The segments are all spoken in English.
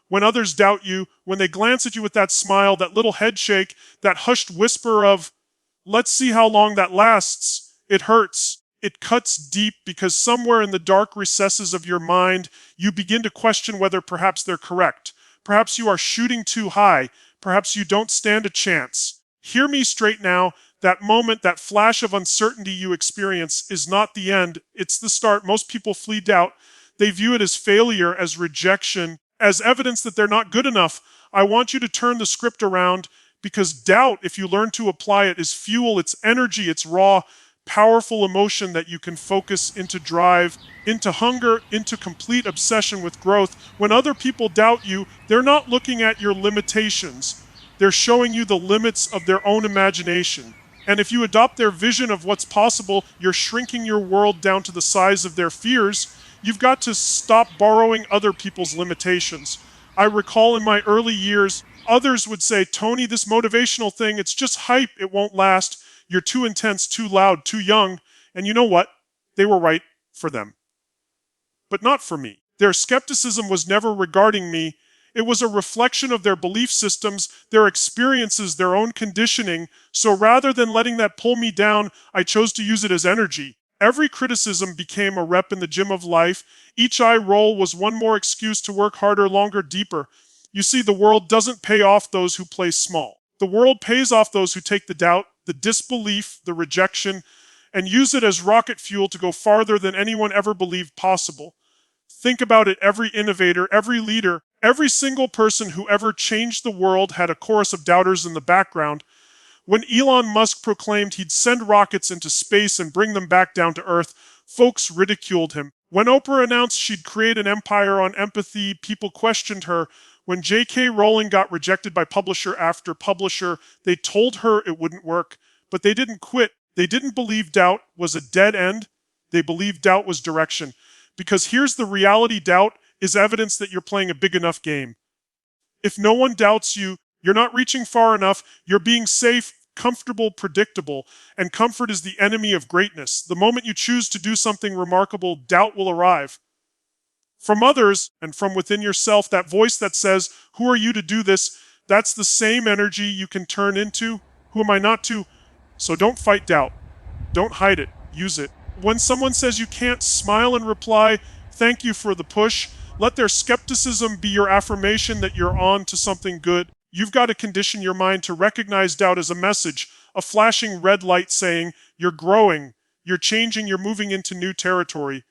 when others doubt you, when they glance at you with that smile, that little head shake, that hushed whisper of, let's see how long that lasts, it hurts. It cuts deep because somewhere in the dark recesses of your mind, you begin to question whether perhaps they're correct. Perhaps you are shooting too high. Perhaps you don't stand a chance. Hear me straight now. That moment, that flash of uncertainty you experience is not the end. It's the start. Most people flee doubt. They view it as failure, as rejection, as evidence that they're not good enough. I want you to turn the script around because doubt, if you learn to apply it, is fuel, it's energy, it's raw, powerful emotion that you can focus into drive, into hunger, into complete obsession with growth. When other people doubt you, they're not looking at your limitations. They're showing you the limits of their own imagination. And if you adopt their vision of what's possible, you're shrinking your world down to the size of their fears. You've got to stop borrowing other people's limitations. I recall in my early years, others would say, Tony, this motivational thing, it's just hype, it won't last. You're too intense, too loud, too young. And you know what? They were right for them. But not for me. Their skepticism was never regarding me. It was a reflection of their belief systems, their experiences, their own conditioning. So rather than letting that pull me down, I chose to use it as energy. Every criticism became a rep in the gym of life. Each eye roll was one more excuse to work harder, longer, deeper. You see, the world doesn't pay off those who play small. The world pays off those who take the doubt, the disbelief, the rejection, and use it as rocket fuel to go farther than anyone ever believed possible. Think about it, every innovator, every leader, every single person who ever changed the world had a chorus of doubters in the background. When Elon Musk proclaimed he'd send rockets into space and bring them back down to Earth, folks ridiculed him. When Oprah announced she'd create an empire on empathy, people questioned her. When J.K. Rowling got rejected by publisher after publisher, they told her it wouldn't work. But they didn't quit. They didn't believe doubt was a dead end. They believed doubt was direction. Because here's the reality, doubt is evidence that you're playing a big enough game. If no one doubts you, you're not reaching far enough, you're being safe, comfortable, predictable, and comfort is the enemy of greatness. The moment you choose to do something remarkable, doubt will arrive. From others and from within yourself, that voice that says, who are you to do this? That's the same energy you can turn into. Who am I not to? So don't fight doubt. Don't hide it. Use it. When someone says you can't, smile and reply, thank you for the push. Let their skepticism be your affirmation that you're on to something good. You've got to condition your mind to recognize doubt as a message, a flashing red light saying, you're growing, you're changing, you're moving into new territory.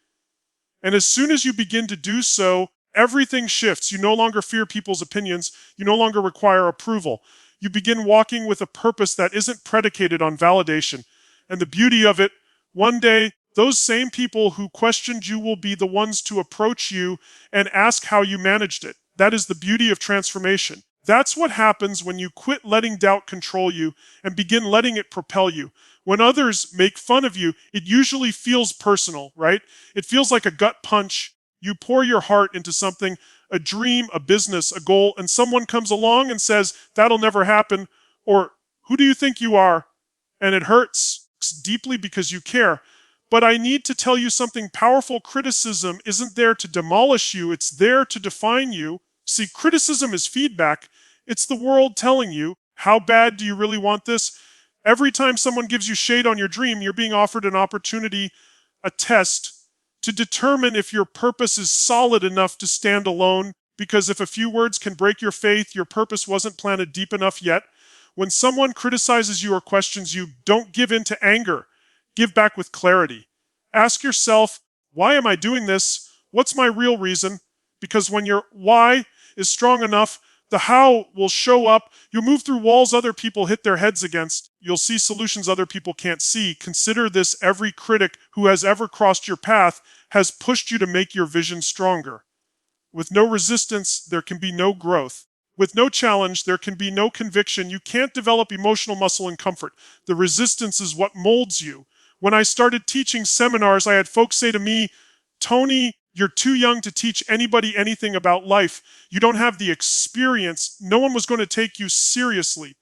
And as soon as you begin to do so, everything shifts. You no longer fear people's opinions. You no longer require approval. You begin walking with a purpose that isn't predicated on validation. And the beauty of it, one day, those same people who questioned you will be the ones to approach you and ask how you managed it. That is the beauty of transformation. That's what happens when you quit letting doubt control you and begin letting it propel you. When others make fun of you, it usually feels personal, right? It feels like a gut punch. You pour your heart into something, a dream, a business, a goal, and someone comes along and says, that'll never happen, or who do you think you are? And it hurts deeply because you care. But I need to tell you something powerful. Criticism isn't there to demolish you. It's there to define you. See, criticism is feedback. It's the world telling you, how bad do you really want this? Every time someone gives you shade on your dream, you're being offered an opportunity, a test, to determine if your purpose is solid enough to stand alone. Because if a few words can break your faith, your purpose wasn't planted deep enough yet. When someone criticizes you or questions you, don't give in to anger. Give back with clarity. Ask yourself, why am I doing this? What's my real reason? Because when your why is strong enough, the how will show up. You'll move through walls other people hit their heads against. You'll see solutions other people can't see. Consider this: every critic who has ever crossed your path has pushed you to make your vision stronger. With no resistance, there can be no growth. With no challenge, there can be no conviction. You can't develop emotional muscle in comfort. The resistance is what molds you. When I started teaching seminars, I had folks say to me, Tony, you're too young to teach anybody anything about life. You don't have the experience. No one was going to take you seriously.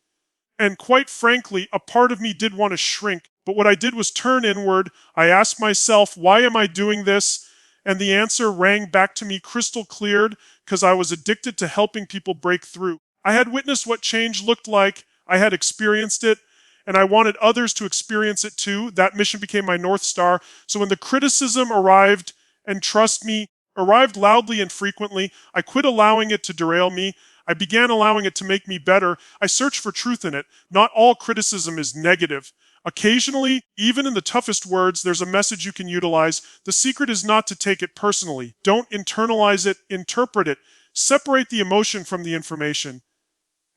And quite frankly, a part of me did want to shrink. But what I did was turn inward. I asked myself, why am I doing this? And the answer rang back to me crystal cleared because I was addicted to helping people break through. I had witnessed what change looked like, I had experienced it, and I wanted others to experience it too. That mission became my North Star. So when the criticism arrived, and trust me, arrived loudly and frequently, I quit allowing it to derail me. I began allowing it to make me better. I searched for truth in it. Not all criticism is negative. Occasionally, even in the toughest words, there's a message you can utilize. The secret is not to take it personally. Don't internalize it, interpret it. Separate the emotion from the information.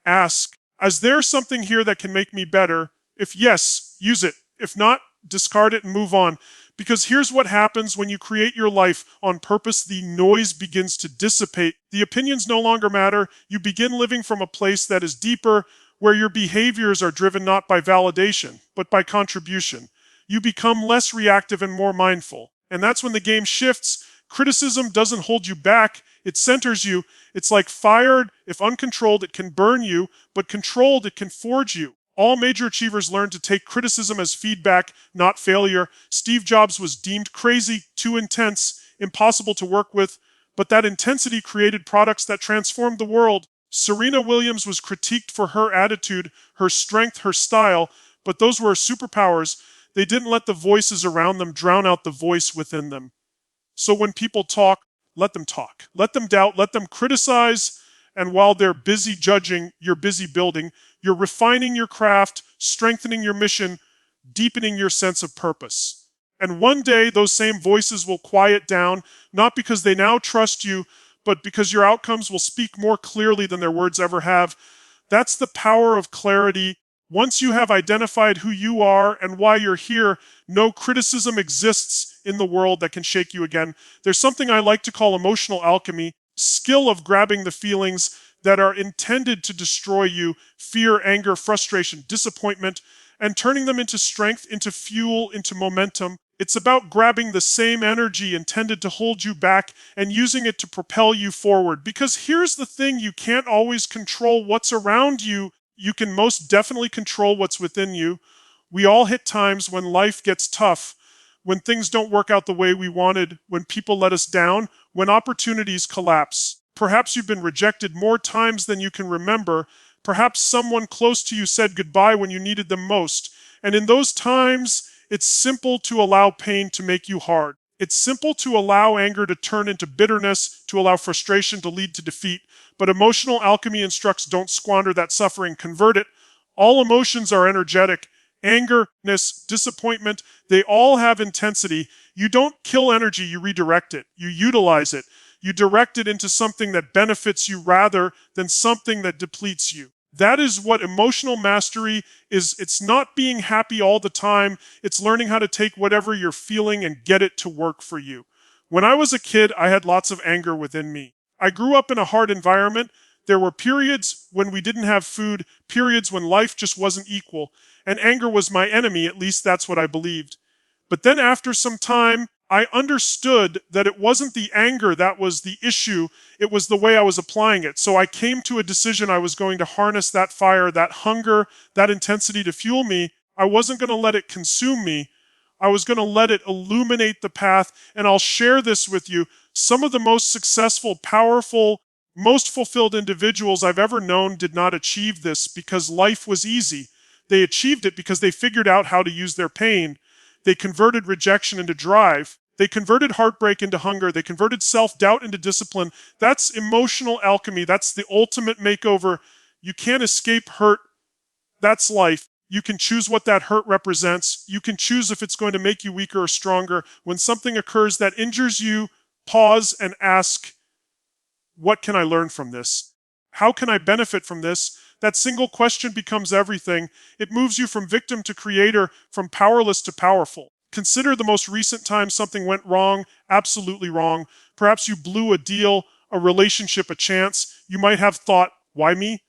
Ask, is there something here that can make me better? If yes, use it. If not, discard it and move on. Because here's what happens when you create your life on purpose: the noise begins to dissipate. The opinions no longer matter. You begin living from a place that is deeper, where your behaviors are driven not by validation, but by contribution. You become less reactive and more mindful. And that's when the game shifts. Criticism doesn't hold you back. It centers you. It's like fire. If uncontrolled, it can burn you, but controlled, it can forge you. All major achievers learn to take criticism as feedback, not failure. Steve Jobs was deemed crazy, too intense, impossible to work with, but that intensity created products that transformed the world. Serena Williams was critiqued for her attitude, her strength, her style, but those were her superpowers. They didn't let the voices around them drown out the voice within them. So when people talk, let them talk. Let them doubt, let them criticize, and while they're busy judging, you're busy building. You're refining your craft, strengthening your mission, deepening your sense of purpose. And one day, those same voices will quiet down, not because they now trust you, but because your outcomes will speak more clearly than their words ever have. That's the power of clarity. Once you have identified who you are and why you're here, no criticism exists in the world that can shake you again. There's something I like to call emotional alchemy, skill of grabbing the feelings that are intended to destroy you, fear, anger, frustration, disappointment, and turning them into strength, into fuel, into momentum. It's about grabbing the same energy intended to hold you back and using it to propel you forward. Because here's the thing, you can't always control what's around you. You can most definitely control what's within you. We all hit times when life gets tough, when things don't work out the way we wanted, when people let us down, when opportunities collapse. Perhaps you've been rejected more times than you can remember. Perhaps someone close to you said goodbye when you needed them most. And in those times, it's simple to allow pain to make you hard. It's simple to allow anger to turn into bitterness, to allow frustration to lead to defeat. But emotional alchemy instructs don't squander that suffering, convert it. All emotions are energetic. Anger, disappointment, they all have intensity. You don't kill energy, you redirect it. You utilize it. You direct it into something that benefits you rather than something that depletes you. That is what emotional mastery is. It's not being happy all the time. It's learning how to take whatever you're feeling and get it to work for you. When I was a kid, I had lots of anger within me. I grew up in a hard environment. There were periods when we didn't have food, periods when life just wasn't equal, and anger was my enemy. At least that's what I believed. But then after some time, I understood that it wasn't the anger that was the issue, it was the way I was applying it. So I came to a decision I was going to harness that fire, that hunger, that intensity to fuel me. I wasn't going to let it consume me. I was going to let it illuminate the path. And I'll share this with you. Some of the most successful, powerful, most fulfilled individuals I've ever known did not achieve this because life was easy. They achieved it because they figured out how to use their pain. They converted rejection into drive. They converted heartbreak into hunger. They converted self-doubt into discipline. That's emotional alchemy. That's the ultimate makeover. You can't escape hurt. That's life. You can choose what that hurt represents. You can choose if it's going to make you weaker or stronger. When something occurs that injures you, pause and ask, what can I learn from this? How can I benefit from this? That single question becomes everything. It moves you from victim to creator, from powerless to powerful. Consider the most recent time something went wrong, absolutely wrong. Perhaps you blew a deal, a relationship, a chance. You might have thought, why me?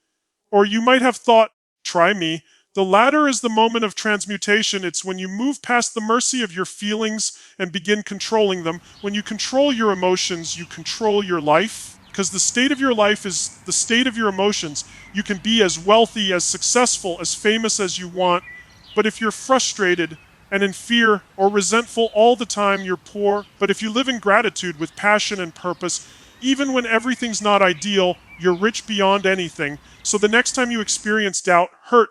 Or you might have thought, try me. The latter is the moment of transmutation. It's when you move past the mercy of your feelings and begin controlling them. When you control your emotions, you control your life. Because the state of your life is the state of your emotions. You can be as wealthy, as successful, as famous as you want. But if you're frustrated, and in fear or resentful all the time, you're poor. But if you live in gratitude with passion and purpose, even when everything's not ideal, you're rich beyond anything. So the next time you experience doubt, hurt,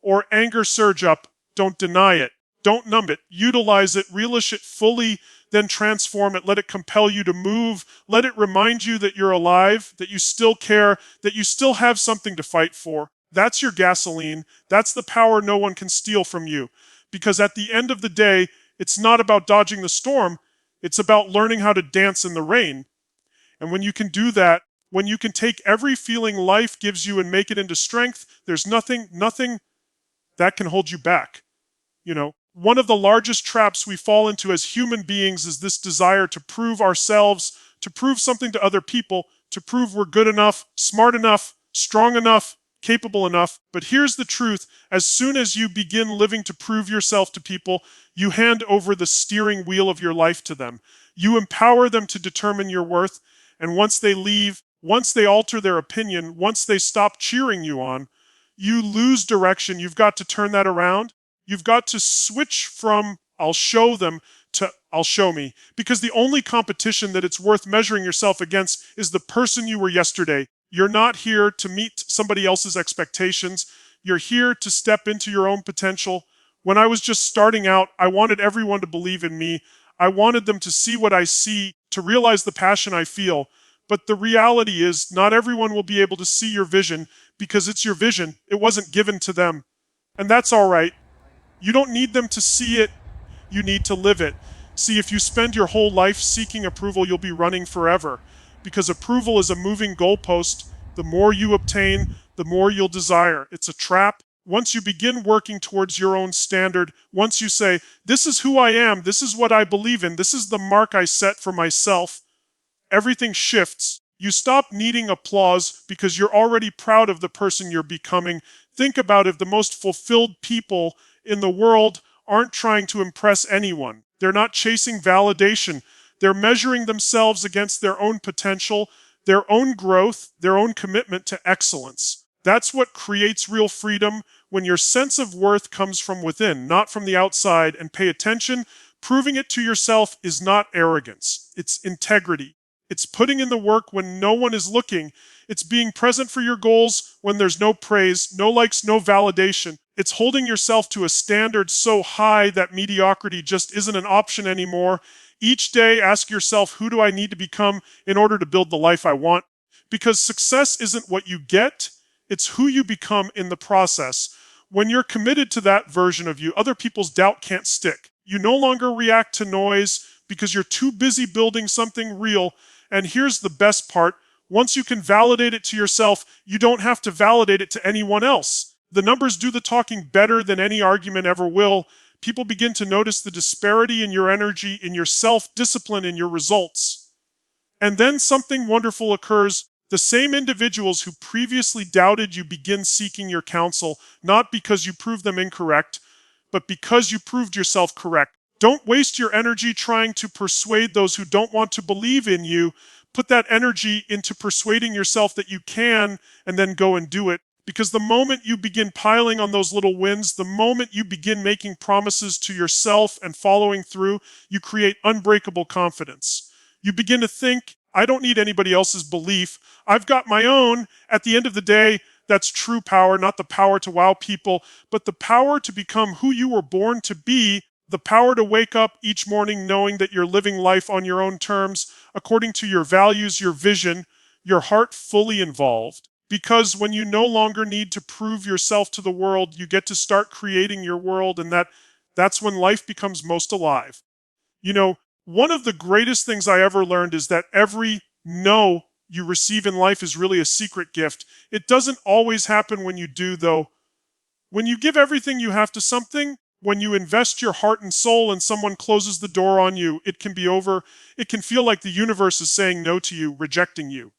or anger surge up, don't deny it. Don't numb it. Utilize it, relish it fully, then transform it. Let it compel you to move. Let it remind you that you're alive, that you still care, that you still have something to fight for. That's your gasoline. That's the power no one can steal from you. Because at the end of the day, it's not about dodging the storm. It's about learning how to dance in the rain. And when you can do that, when you can take every feeling life gives you and make it into strength, there's nothing that can hold you back. One of the largest traps we fall into as human beings is this desire to prove ourselves, to prove something to other people, to prove we're good enough, smart enough, strong enough, capable enough. But here's the truth. As soon as you begin living to prove yourself to people, you hand over the steering wheel of your life to them. You empower them to determine your worth. And once they leave, once they alter their opinion, once they stop cheering you on, you lose direction. You've got to turn that around. You've got to switch from I'll show them to I'll show me. Because the only competition that it's worth measuring yourself against is the person you were yesterday. You're not here to meet somebody else's expectations. You're here to step into your own potential. When I was just starting out, I wanted everyone to believe in me. I wanted them to see what I see, to realize the passion I feel. But the reality is, not everyone will be able to see your vision because it's your vision. It wasn't given to them. And that's all right. You don't need them to see it. You need to live it. See, if you spend your whole life seeking approval, you'll be running forever. Because approval is a moving goalpost. The more you obtain, the more you'll desire. It's a trap. Once you begin working towards your own standard, once you say, this is who I am, this is what I believe in, this is the mark I set for myself, everything shifts. You stop needing applause because you're already proud of the person you're becoming. Think about if the most fulfilled people in the world aren't trying to impress anyone. They're not chasing validation. They're measuring themselves against their own potential, their own growth, their own commitment to excellence. That's what creates real freedom, when your sense of worth comes from within, not from the outside. And pay attention, proving it to yourself is not arrogance. It's integrity. It's putting in the work when no one is looking. It's being present for your goals when there's no praise, no likes, no validation. It's holding yourself to a standard so high that mediocrity just isn't an option anymore. Each day, ask yourself, who do I need to become in order to build the life I want? Because success isn't what you get, it's who you become in the process. When you're committed to that version of you, other people's doubt can't stick. You no longer react to noise because you're too busy building something real. And here's the best part. Once you can validate it to yourself, you don't have to validate it to anyone else. The numbers do the talking better than any argument ever will. People begin to notice the disparity in your energy, in your self-discipline, in your results. And then something wonderful occurs. The same individuals who previously doubted you begin seeking your counsel, not because you proved them incorrect, but because you proved yourself correct. Don't waste your energy trying to persuade those who don't want to believe in you. Put that energy into persuading yourself that you can, and then go and do it. Because the moment you begin piling on those little wins, the moment you begin making promises to yourself and following through, you create unbreakable confidence. You begin to think, I don't need anybody else's belief. I've got my own. At the end of the day, that's true power, not the power to wow people, but the power to become who you were born to be, the power to wake up each morning knowing that you're living life on your own terms, according to your values, your vision, your heart fully involved. Because when you no longer need to prove yourself to the world, you get to start creating your world, and that's when life becomes most alive. One of the greatest things I ever learned is that every no you receive in life is really a secret gift. It doesn't always happen when you do, though. When you give everything you have to something, when you invest your heart and soul and someone closes the door on you, it can be over. It can feel like the universe is saying no to you, rejecting you.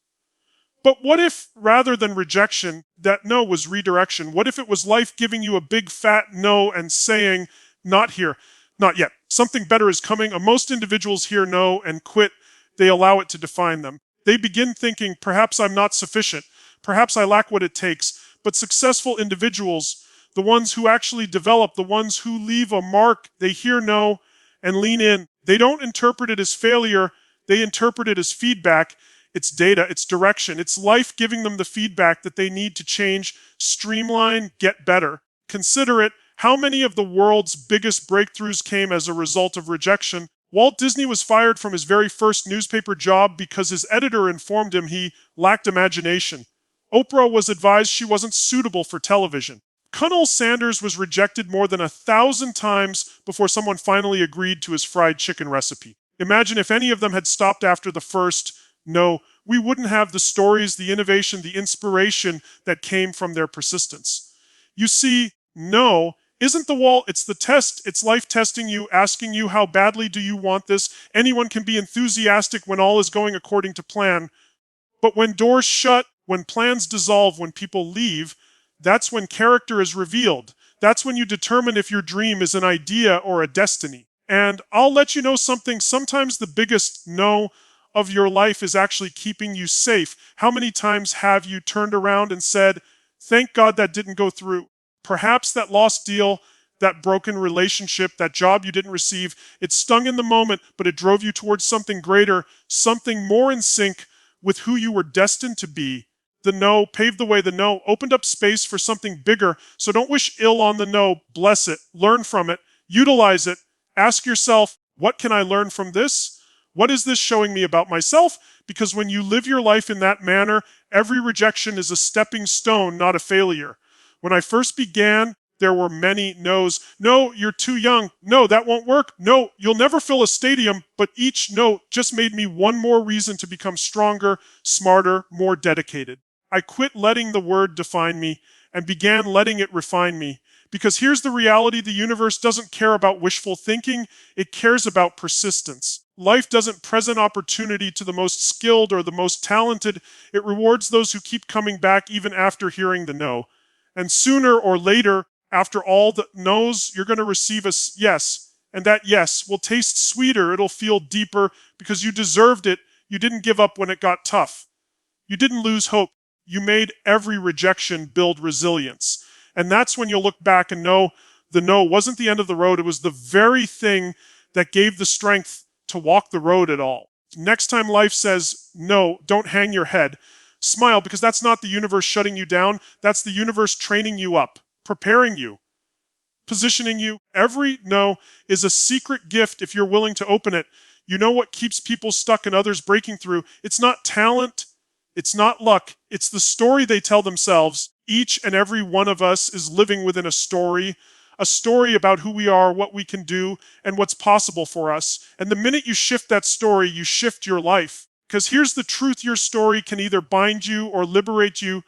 But what if, rather than rejection, that no was redirection? What if it was life giving you a big fat no and saying, not here, not yet. Something better is coming. Most individuals hear no and quit. They allow it to define them. They begin thinking, perhaps I'm not sufficient. Perhaps I lack what it takes. But successful individuals, the ones who actually develop, the ones who leave a mark. They hear no and lean in. They don't interpret it as failure. They interpret it as feedback. It's data, it's direction, it's life giving them the feedback that they need to change, streamline, get better. Consider it. How many of the world's biggest breakthroughs came as a result of rejection? Walt Disney was fired from his very first newspaper job because his editor informed him he lacked imagination. Oprah was advised she wasn't suitable for television. Colonel Sanders was rejected more than 1,000 times before someone finally agreed to his fried chicken recipe. Imagine if any of them had stopped after the first no. We wouldn't have the stories, the innovation, the inspiration that came from their persistence. You see, no isn't the wall, it's the test. It's life testing you, asking you how badly do you want this. Anyone can be enthusiastic when all is going according to plan. But when doors shut, when plans dissolve, when people leave, that's when character is revealed. That's when you determine if your dream is an idea or a destiny. And I'll let you know something, sometimes the biggest no of your life is actually keeping you safe. How many times have you turned around and said, thank God that didn't go through? Perhaps that lost deal, that broken relationship, that job you didn't receive, it stung in the moment, but it drove you towards something greater, something more in sync with who you were destined to be. The no paved the way. The no opened up space for something bigger. So don't wish ill on the no. Bless it. Learn from it. Utilize it. Ask yourself, what can I learn from this? What is this showing me about myself? Because when you live your life in that manner, every rejection is a stepping stone, not a failure. When I first began, there were many no's. No, you're too young. No, that won't work. No, you'll never fill a stadium. But each no just made me one more reason to become stronger, smarter, more dedicated. I quit letting the word define me and began letting it refine me. Because here's the reality, the universe doesn't care about wishful thinking, it cares about persistence. Life doesn't present opportunity to the most skilled or the most talented. It rewards those who keep coming back even after hearing the no. And sooner or later, after all the no's, you're going to receive a yes. And that yes will taste sweeter, it'll feel deeper because you deserved it. You didn't give up when it got tough. You didn't lose hope. You made every rejection build resilience. And that's when you'll look back and know the no wasn't the end of the road. It was the very thing that gave the strength to walk the road at all. Next time life says no, don't hang your head. Smile, because that's not the universe shutting you down. That's the universe training you up, preparing you, positioning you. Every no is a secret gift if you're willing to open it. You know what keeps people stuck and others breaking through? It's not talent. It's not luck. It's the story they tell themselves. Each and every one of us is living within a story about who we are, what we can do, and what's possible for us. And the minute you shift that story, you shift your life. Because here's the truth, your story can either bind you or liberate you.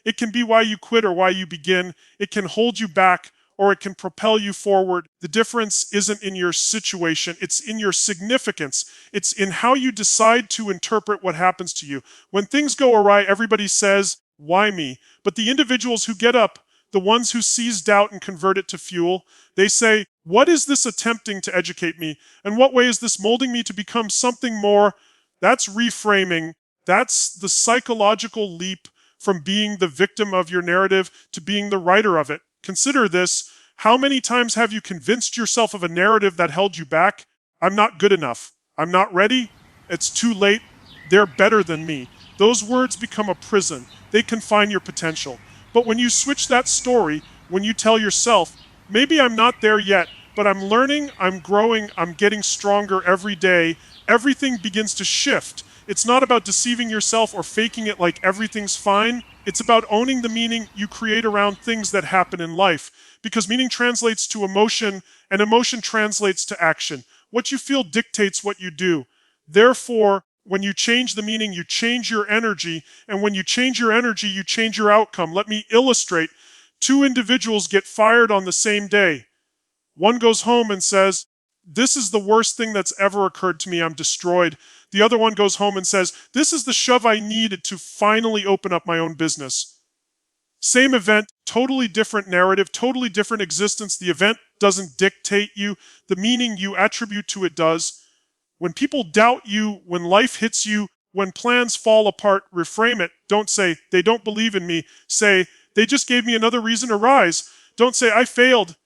It can be why you quit or why you begin. It can hold you back or it can propel you forward. The difference isn't in your situation, it's in your significance. It's in how you decide to interpret what happens to you. When things go awry, everybody says, why me? But the individuals who get up, the ones who seize doubt and convert it to fuel, they say, what is this attempting to educate me? And what way is this molding me to become something more? That's reframing. That's the psychological leap from being the victim of your narrative to being the writer of it. Consider this. How many times have you convinced yourself of a narrative that held you back? I'm not good enough. I'm not ready. It's too late. They're better than me. Those words become a prison. They confine your potential. But when you switch that story, when you tell yourself, maybe I'm not there yet, but I'm learning, I'm growing, I'm getting stronger every day, everything begins to shift. It's not about deceiving yourself or faking it like everything's fine. It's about owning the meaning you create around things that happen in life. Because meaning translates to emotion, and emotion translates to action. What you feel dictates what you do. Therefore, when you change the meaning, you change your energy. And when you change your energy, you change your outcome. Let me illustrate. 2 individuals get fired on the same day. One goes home and says, this is the worst thing that's ever occurred to me. I'm destroyed. The other one goes home and says, this is the shove I needed to finally open up my own business. Same event, totally different narrative, totally different existence. The event doesn't dictate you. The meaning you attribute to it does. When people doubt you, when life hits you, when plans fall apart, reframe it. Don't say, they don't believe in me. Say, they just gave me another reason to rise. Don't say, I failed.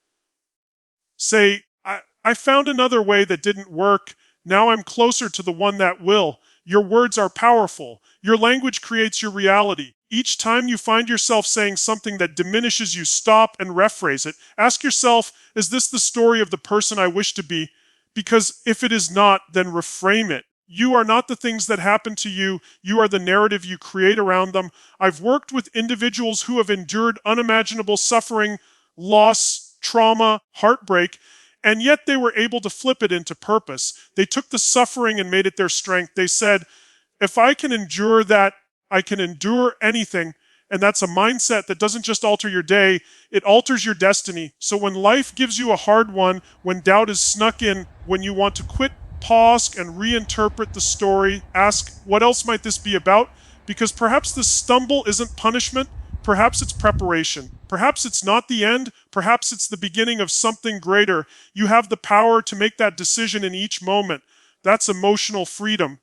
Say, I found another way that didn't work. Now I'm closer to the one that will. Your words are powerful. Your language creates your reality. Each time you find yourself saying something that diminishes you, stop and rephrase it. Ask yourself, is this the story of the person I wish to be? Because if it is not, then reframe it. You are not the things that happen to you. You are the narrative you create around them. I've worked with individuals who have endured unimaginable suffering, loss, trauma, heartbreak, and yet they were able to flip it into purpose. They took the suffering and made it their strength. They said, if I can endure that, I can endure anything. And that's a mindset that doesn't just alter your day, it alters your destiny. So when life gives you a hard one, when doubt is snuck in, when you want to quit, pause and reinterpret the story, ask, what else might this be about? Because perhaps the stumble isn't punishment, perhaps it's preparation. Perhaps it's not the end, perhaps it's the beginning of something greater. You have the power to make that decision in each moment. That's emotional freedom.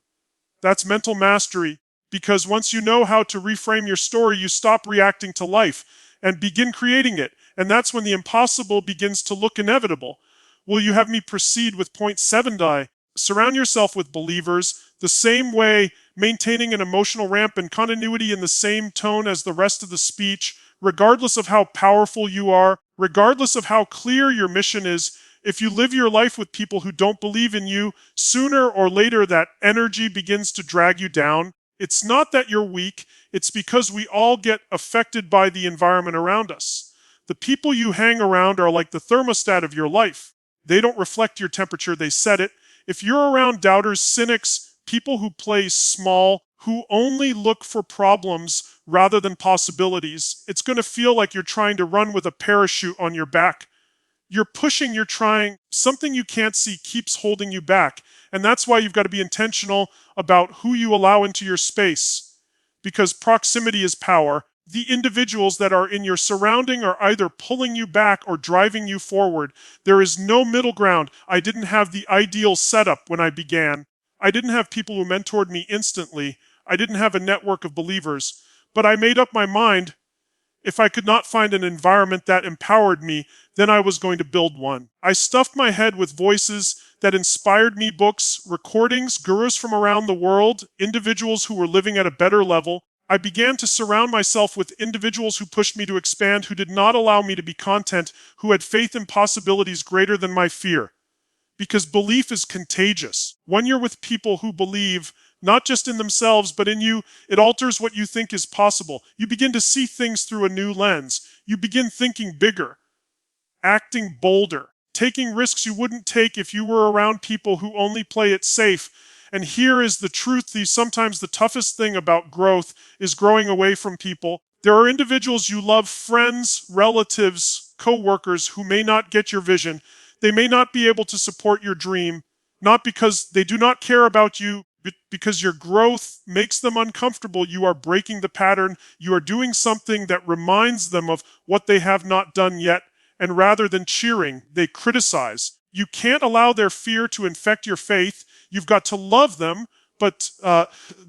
That's mental mastery. Because once you know how to reframe your story, you stop reacting to life and begin creating it. And that's when the impossible begins to look inevitable. Will you have me proceed with point 7, Die? Surround yourself with believers the same way, maintaining an emotional ramp and continuity in the same tone as the rest of the speech, regardless of how powerful you are, regardless of how clear your mission is. If you live your life with people who don't believe in you, sooner or later that energy begins to drag you down. It's not that you're weak, it's because we all get affected by the environment around us. The people you hang around are like the thermostat of your life. They don't reflect your temperature, they set it. If you're around doubters, cynics, people who play small, who only look for problems rather than possibilities, it's going to feel like you're trying to run with a parachute on your back. You're pushing, you're trying, something you can't see keeps holding you back. And that's why you've got to be intentional about who you allow into your space. Because proximity is power. The individuals that are in your surrounding are either pulling you back or driving you forward. There is no middle ground. I didn't have the ideal setup when I began. I didn't have people who mentored me instantly. I didn't have a network of believers. But I made up my mind. If I could not find an environment that empowered me, then I was going to build one. I stuffed my head with voices that inspired me, books, recordings, gurus from around the world, individuals who were living at a better level. I began to surround myself with individuals who pushed me to expand, who did not allow me to be content, who had faith in possibilities greater than my fear. Because belief is contagious. When you're with people who believe, not just in themselves, but in you, it alters what you think is possible. You begin to see things through a new lens. You begin thinking bigger, acting bolder, taking risks you wouldn't take if you were around people who only play it safe. And here is the truth, sometimes the toughest thing about growth is growing away from people. There are individuals you love, friends, relatives, co-workers who may not get your vision. They may not be able to support your dream, not because they do not care about you, but because your growth makes them uncomfortable. You are breaking the pattern. You are doing something that reminds them of what they have not done yet. And rather than cheering, they criticize. You can't allow their fear to infect your faith. You've got to love them, but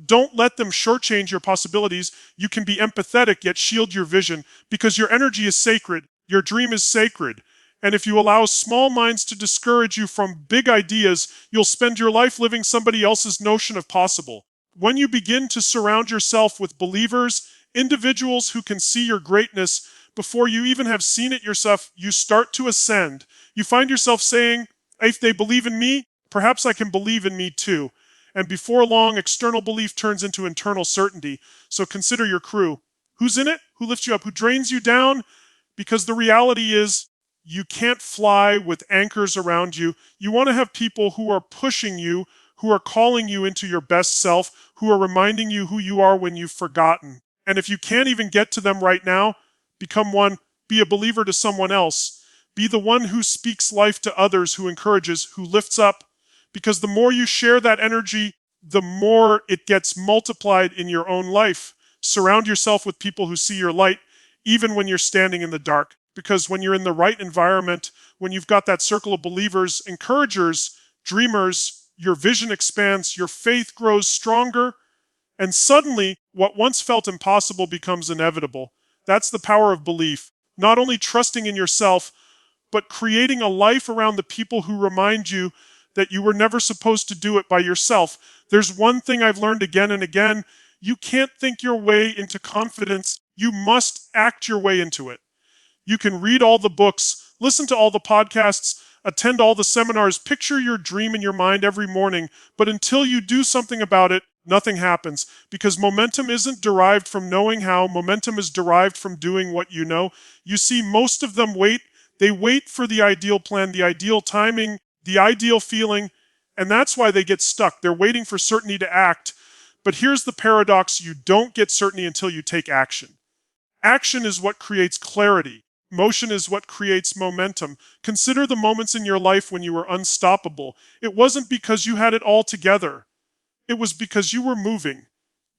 don't let them shortchange your possibilities. You can be empathetic, yet shield your vision, because your energy is sacred. Your dream is sacred. And if you allow small minds to discourage you from big ideas, you'll spend your life living somebody else's notion of possible. When you begin to surround yourself with believers, individuals who can see your greatness before you even have seen it yourself, you start to ascend. You find yourself saying, if they believe in me, perhaps I can believe in me too. And before long, external belief turns into internal certainty. So consider your crew. Who's in it? Who lifts you up? Who drains you down? Because the reality is, you can't fly with anchors around you. You want to have people who are pushing you, who are calling you into your best self, who are reminding you who you are when you've forgotten. And if you can't even get to them right now, become one. Be a believer to someone else. Be the one who speaks life to others, who encourages, who lifts up. Because the more you share that energy, the more it gets multiplied in your own life. Surround yourself with people who see your light, even when you're standing in the dark. Because when you're in the right environment, when you've got that circle of believers, encouragers, dreamers, your vision expands, your faith grows stronger, and suddenly what once felt impossible becomes inevitable. That's the power of belief. Not only trusting in yourself, but creating a life around the people who remind you that you were never supposed to do it by yourself. There's one thing I've learned again and again. You can't think your way into confidence. You must act your way into it. You can read all the books, listen to all the podcasts, attend all the seminars, picture your dream in your mind every morning, but until you do something about it, nothing happens. Because momentum isn't derived from knowing how, momentum is derived from doing what you know. You see, most of them wait. They wait for the ideal plan, the ideal timing, the ideal feeling, and that's why they get stuck. They're waiting for certainty to act. But here's the paradox: you don't get certainty until you take action. Action is what creates clarity. Motion is what creates momentum. Consider the moments in your life when you were unstoppable. It wasn't because you had it all together. It was because you were moving.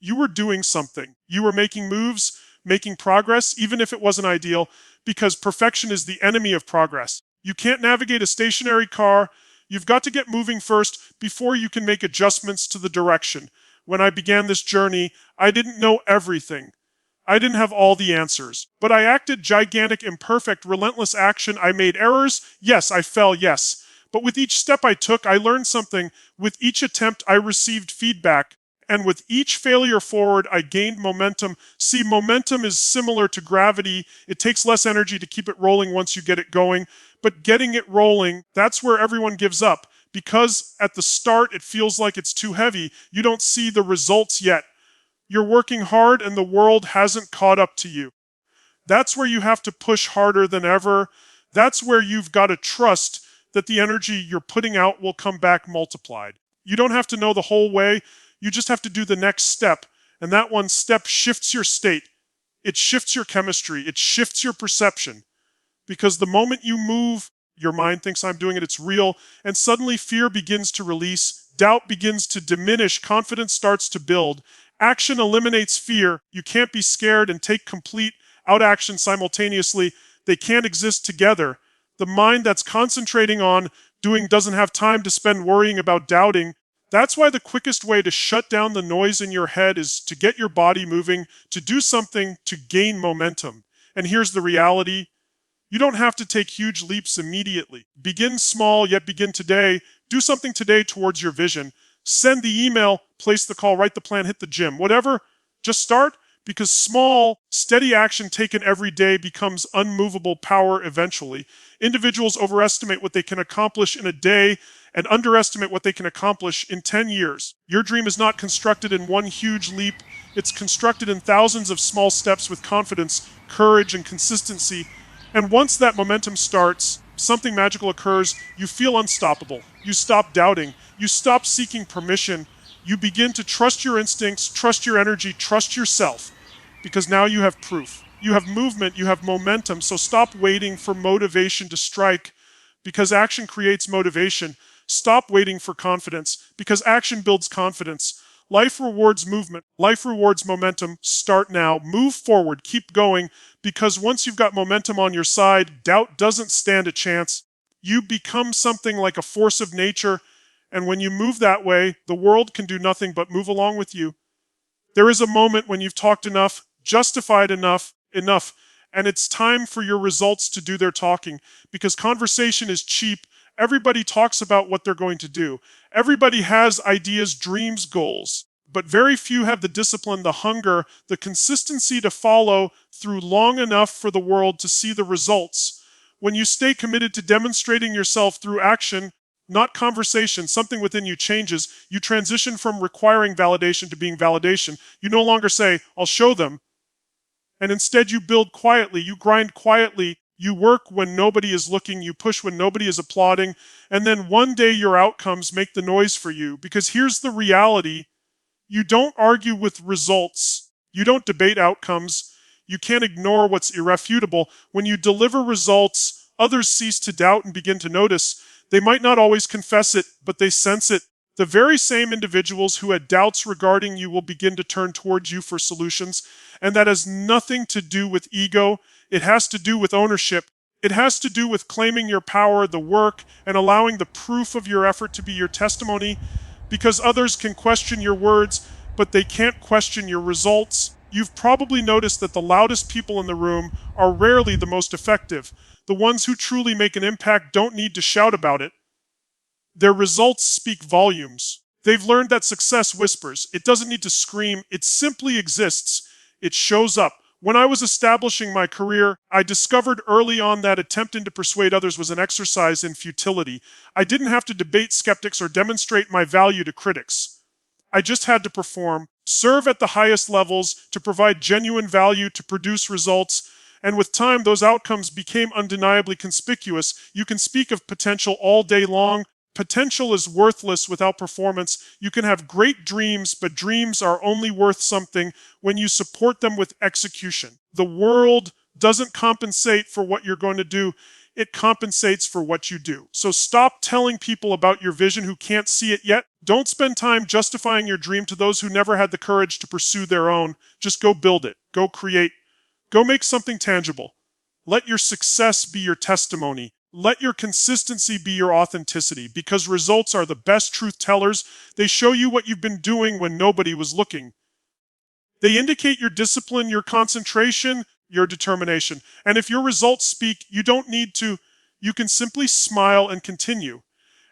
You were doing something. You were making moves, making progress, even if it wasn't ideal, because perfection is the enemy of progress. You can't navigate a stationary car. You've got to get moving first before you can make adjustments to the direction. When I began this journey, I didn't know everything. I didn't have all the answers, but I acted gigantic, imperfect, relentless action. I made errors. Yes, I fell. Yes. But with each step I took, I learned something. With each attempt, I received feedback. And with each failure forward, I gained momentum. See, momentum is similar to gravity. It takes less energy to keep it rolling once you get it going. But getting it rolling, that's where everyone gives up. Because at the start, it feels like it's too heavy. You don't see the results yet. You're working hard and the world hasn't caught up to you. That's where you have to push harder than ever. That's where you've got to trust that the energy you're putting out will come back multiplied. You don't have to know the whole way. You just have to do the next step. And that one step shifts your state. It shifts your chemistry. It shifts your perception. Because the moment you move, your mind thinks I'm doing it, it's real, and suddenly fear begins to release, doubt begins to diminish, confidence starts to build. Action eliminates fear. You can't be scared and take complete out action simultaneously. They can't exist together. The mind that's concentrating on doing doesn't have time to spend worrying about doubting. That's why the quickest way to shut down the noise in your head is to get your body moving, to do something to gain momentum. And here's the reality. You don't have to take huge leaps immediately. Begin small, yet begin today. Do something today towards your vision. Send the email, place the call, write the plan, hit the gym, whatever. Just start, because small, steady action taken every day becomes unmovable power eventually. Individuals overestimate what they can accomplish in a day and underestimate what they can accomplish in 10 years. Your dream is not constructed in one huge leap. It's constructed in thousands of small steps with confidence, courage, and consistency. And once that momentum starts, something magical occurs. You feel unstoppable. You stop doubting. You stop seeking permission. You begin to trust your instincts, trust your energy, trust yourself. Because now you have proof. You have movement, you have momentum. So stop waiting for motivation to strike, because action creates motivation. Stop waiting for confidence, because action builds confidence. Life rewards movement. Life rewards momentum. Start now. Move forward. Keep going. Because once you've got momentum on your side, doubt doesn't stand a chance. You become something like a force of nature. And when you move that way, the world can do nothing but move along with you. There is a moment when you've talked enough, justified enough, and it's time for your results to do their talking. Because conversation is cheap. Everybody talks about what they're going to do. Everybody has ideas, dreams, goals. But very few have the discipline, the hunger, the consistency to follow through long enough for the world to see the results. When you stay committed to demonstrating yourself through action, not conversation, something within you changes. You transition from requiring validation to being validation. You no longer say, I'll show them. And instead you build quietly, you grind quietly, you work when nobody is looking, you push when nobody is applauding, and then one day your outcomes make the noise for you. Because here's the reality. You don't argue with results. You don't debate outcomes. You can't ignore what's irrefutable. When you deliver results, others cease to doubt and begin to notice. They might not always confess it, but they sense it. The very same individuals who had doubts regarding you will begin to turn towards you for solutions. And that has nothing to do with ego. It has to do with ownership. It has to do with claiming your power, the work, and allowing the proof of your effort to be your testimony. Because others can question your words, but they can't question your results. You've probably noticed that the loudest people in the room are rarely the most effective. The ones who truly make an impact don't need to shout about it. Their results speak volumes. They've learned that success whispers. It doesn't need to scream. It simply exists. It shows up. When I was establishing my career, I discovered early on that attempting to persuade others was an exercise in futility. I didn't have to debate skeptics or demonstrate my value to critics. I just had to perform, serve at the highest levels, to provide genuine value, to produce results. And with time, those outcomes became undeniably conspicuous. You can speak of potential all day long. Potential is worthless without performance. You can have great dreams, but dreams are only worth something when you support them with execution. The world doesn't compensate for what you're going to do. It compensates for what you do. So stop telling people about your vision who can't see it yet. Don't spend time justifying your dream to those who never had the courage to pursue their own. Just go build it. Go create. Go make something tangible. Let your success be your testimony. Let your consistency be your authenticity, because results are the best truth tellers. They show you what you've been doing when nobody was looking. They indicate your discipline, your concentration, your determination. And if your results speak, you don't need to. You can simply smile and continue.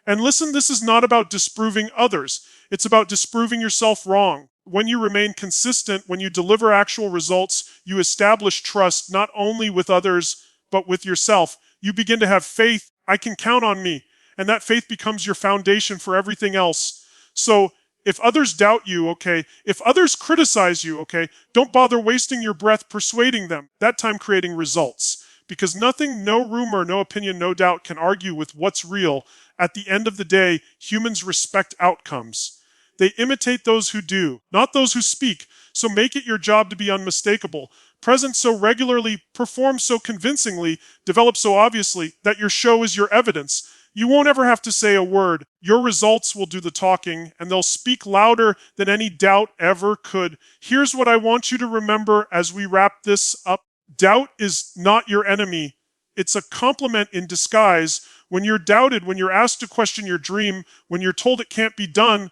And listen, this is not about disproving others. It's about disproving yourself wrong. When you remain consistent, when you deliver actual results, you establish trust not only with others, but with yourself. You begin to have faith. I can count on me. And that faith becomes your foundation for everything else. So if others doubt you, okay, if others criticize you, okay, don't bother wasting your breath persuading them, that time creating results. Because nothing, no rumor, no opinion, no doubt can argue with what's real. At the end of the day, humans respect outcomes. They imitate those who do, not those who speak. So make it your job to be unmistakable. Present so regularly, perform so convincingly, develop so obviously that your show is your evidence. You won't ever have to say a word. Your results will do the talking, and they'll speak louder than any doubt ever could. Here's what I want you to remember as we wrap this up. Doubt is not your enemy. It's a compliment in disguise. When you're doubted, when you're asked to question your dream, when you're told it can't be done,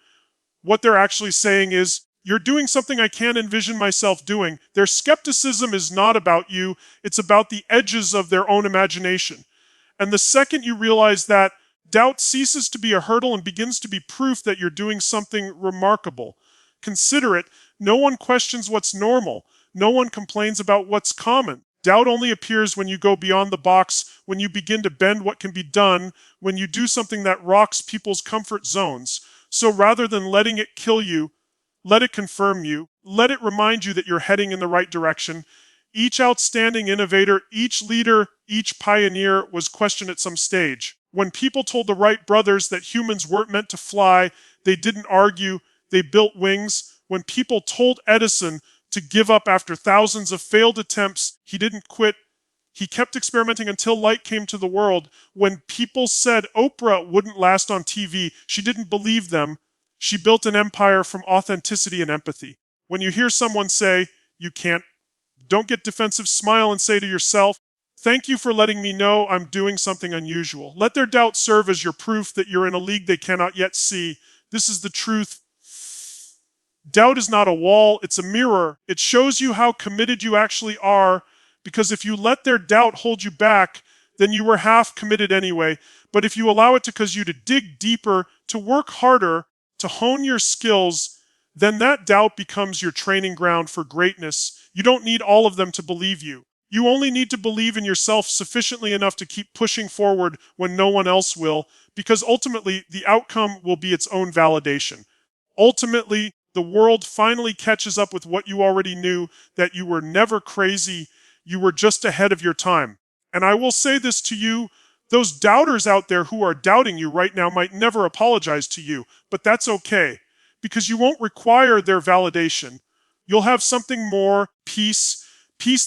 what they're actually saying is, you're doing something I can't envision myself doing. Their skepticism is not about you. It's about the edges of their own imagination. And the second you realize that, doubt ceases to be a hurdle and begins to be proof that you're doing something remarkable. Consider it. No one questions what's normal. No one complains about what's common. Doubt only appears when you go beyond the box, when you begin to bend what can be done, when you do something that rocks people's comfort zones. So rather than letting it kill you, let it confirm you. Let it remind you that you're heading in the right direction. Each outstanding innovator, each leader, each pioneer was questioned at some stage. When people told the Wright brothers that humans weren't meant to fly, they didn't argue, they built wings. When people told Edison to give up after thousands of failed attempts, he didn't quit. He kept experimenting until light came to the world. When people said Oprah wouldn't last on TV, she didn't believe them. She built an empire from authenticity and empathy. When you hear someone say, you can't, don't get defensive, smile and say to yourself, thank you for letting me know I'm doing something unusual. Let their doubt serve as your proof that you're in a league they cannot yet see. This is the truth. Doubt is not a wall, it's a mirror. It shows you how committed you actually are, because if you let their doubt hold you back, then you were half committed anyway. But if you allow it to cause you to dig deeper, to work harder, to hone your skills, then that doubt becomes your training ground for greatness. You don't need all of them to believe you. You only need to believe in yourself sufficiently enough to keep pushing forward when no one else will, because ultimately the outcome will be its own validation. Ultimately, the world finally catches up with what you already knew, that you were never crazy, you were just ahead of your time. And I will say this to you, those doubters out there who are doubting you right now might never apologize to you, but that's okay, because you won't require their validation. You'll have something more, peace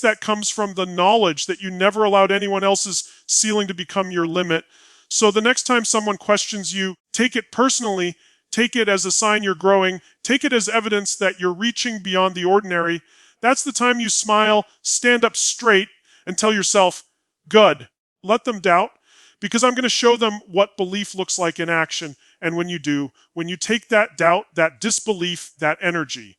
that comes from the knowledge that you never allowed anyone else's ceiling to become your limit. So the next time someone questions you, take it personally, take it as a sign you're growing, take it as evidence that you're reaching beyond the ordinary. That's the time you smile, stand up straight, and tell yourself, good. Let them doubt, because I'm going to show them what belief looks like in action. And when you do, when you take that doubt, that disbelief, that energy,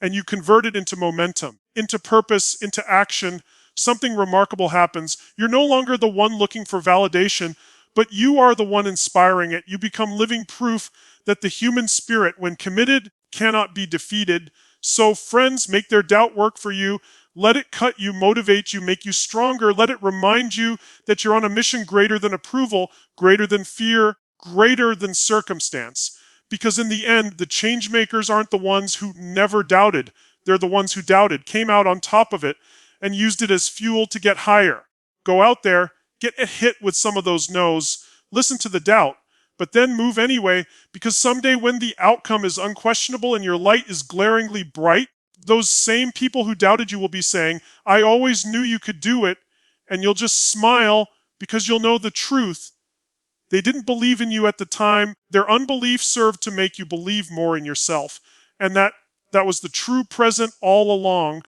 and you convert it into momentum, into purpose, into action, something remarkable happens. You're no longer the one looking for validation, but you are the one inspiring it. You become living proof that the human spirit, when committed, cannot be defeated. So friends, make their doubt work for you. Let it cut you, motivate you, make you stronger. Let it remind you that you're on a mission greater than approval, greater than fear, greater than circumstance. Because in the end, the change makers aren't the ones who never doubted. They're the ones who doubted, came out on top of it, and used it as fuel to get higher. Go out there, get a hit with some of those no's, listen to the doubt, but then move anyway, because someday when the outcome is unquestionable and your light is glaringly bright, those same people who doubted you will be saying, I always knew you could do it, and you'll just smile because you'll know the truth. They didn't believe in you at the time. Their unbelief served to make you believe more in yourself, and that was the true present all along.